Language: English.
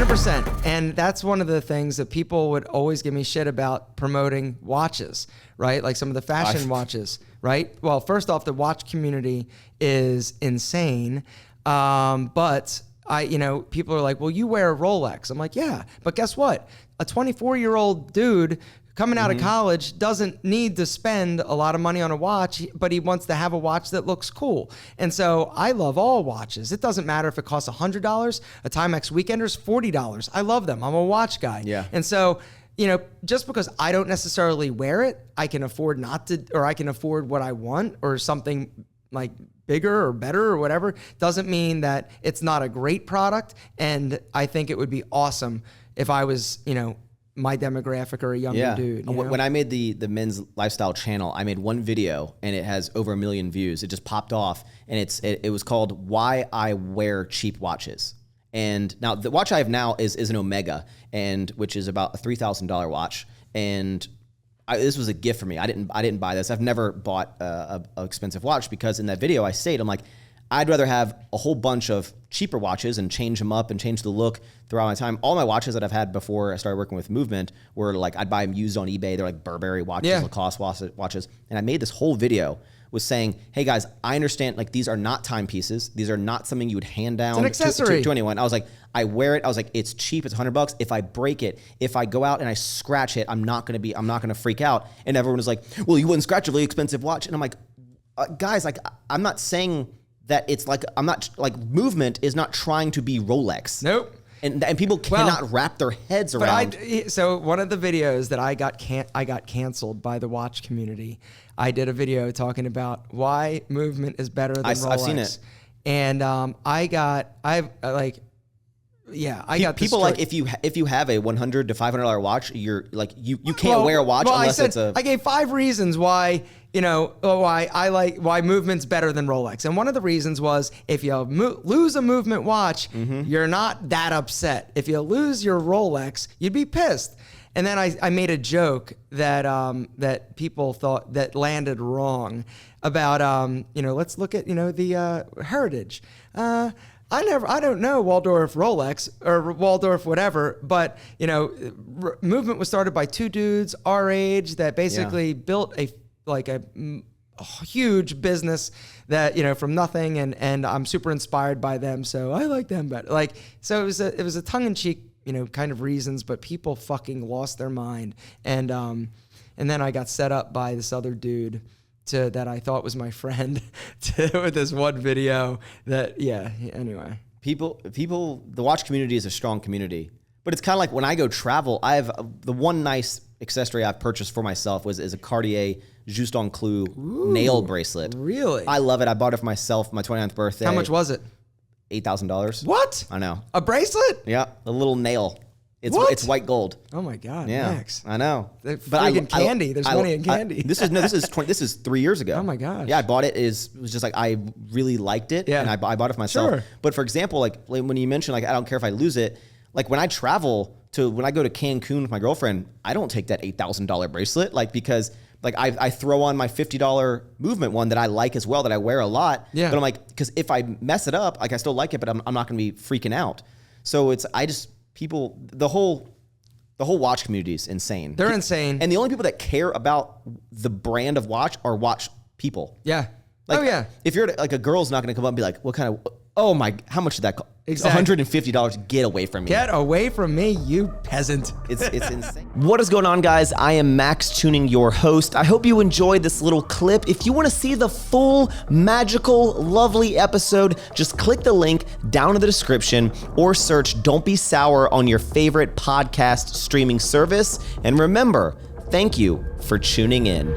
100%. And that's one of the things that people would always give me shit about promoting watches, right? Like some of the fashion watches, right? Well, first off, the watch community is insane. But people are like, well, you wear a Rolex. I'm like, yeah, but guess what? A 24-year-old dude coming out of college doesn't need to spend a lot of money on a watch, but he wants to have a watch that looks cool. And so I love all watches. It doesn't matter if it costs $100, a Timex Weekender's $40. I love them. I'm a watch guy. Yeah. And so, just because I don't necessarily wear it, I can afford not to, or I can afford what I want or something like bigger or better or whatever, doesn't mean that it's not a great product. And I think it would be awesome if I was, my demographic or a younger dude. When I made the men's lifestyle channel, I made one video and it has over 1 million views. It just popped off, and it was called "Why I Wear Cheap Watches." And now the watch I have now is an Omega, which is about a $3,000 watch. And this was a gift for me. I didn't buy this. I've never bought a expensive watch, because in that video I said, I'm like, I'd rather have a whole bunch of cheaper watches and change them up and change the look throughout my time. All my watches that I've had before I started working with Movement were like, I'd buy them used on eBay. They're like Burberry watches, Lacoste watches. And I made this whole video was saying, hey guys, I understand, like, these are not timepieces. These are not something you would hand down to anyone. I was like, I wear it. I was like, it's cheap. It's $100. If I break it, if I go out and I scratch it, I'm not going to freak out. And everyone was like, well, you wouldn't scratch a really expensive watch. And I'm like, guys, like, I'm not saying that it's like, I'm not like, Movement is not trying to be Rolex. Nope. And people cannot wrap their heads around. So one of the videos that I got canceled by the watch community, I did a video talking about why Movement is better than Rolex. I've seen it. And I got people like, if you have a $100 to $500 watch, you're like, you can't wear a watch unless I gave 5 reasons why, why Movement's better than Rolex. And one of the reasons was, if you lose a Movement watch, you're not that upset. If you lose your Rolex, you'd be pissed. And then I made a joke that that people thought that landed wrong about let's look at the heritage. I don't know Waldorf Rolex or Waldorf whatever, but Movement was started by 2 dudes our age that basically built a huge business that from nothing, and I'm super inspired by them, so I like them better. So it was a tongue-in-cheek kind of reasons, but people fucking lost their mind, and then I got set up by this other dude that I thought was my friend with this one video that anyway. People, the watch community is a strong community, but it's kind of like when I go travel, I have the one nice accessory I've purchased for myself is a Cartier Juste en Clou nail bracelet. Really? I love it. I bought it for myself, my 29th birthday. How much was it? $8,000. What? I know. A bracelet? Yeah, a little nail. It's white gold. Oh my God, yeah, Max. I know. But candy. There's money in candy. This is 3 years ago. Oh my gosh. Yeah, I bought it. It was just like, I really liked it, and I bought it for myself. Sure. But for example, like when you mentioned, like, I don't care if I lose it. Like when I travel when I go to Cancun with my girlfriend, I don't take that $8,000 bracelet, because I throw on my $50 Movement one that I like as well, that I wear a lot. Yeah. But I'm like, because if I mess it up, I still like it, but I'm not going to be freaking out. So the whole watch community is insane. They're insane. And the only people that care about the brand of watch are watch people. Yeah. If you're like, a girl's not going to come up and be like, what kind of, oh my, how much did that cost? Exactly. $150. Get away from me. Get away from me, you peasant. It's insane. What is going on, guys? I am Max Chewning, your host. I hope you enjoyed this little clip. If you want to see the full, magical, lovely episode, just click the link down in the description or search Don't Be Sour on your favorite podcast streaming service. And remember, thank you for tuning in.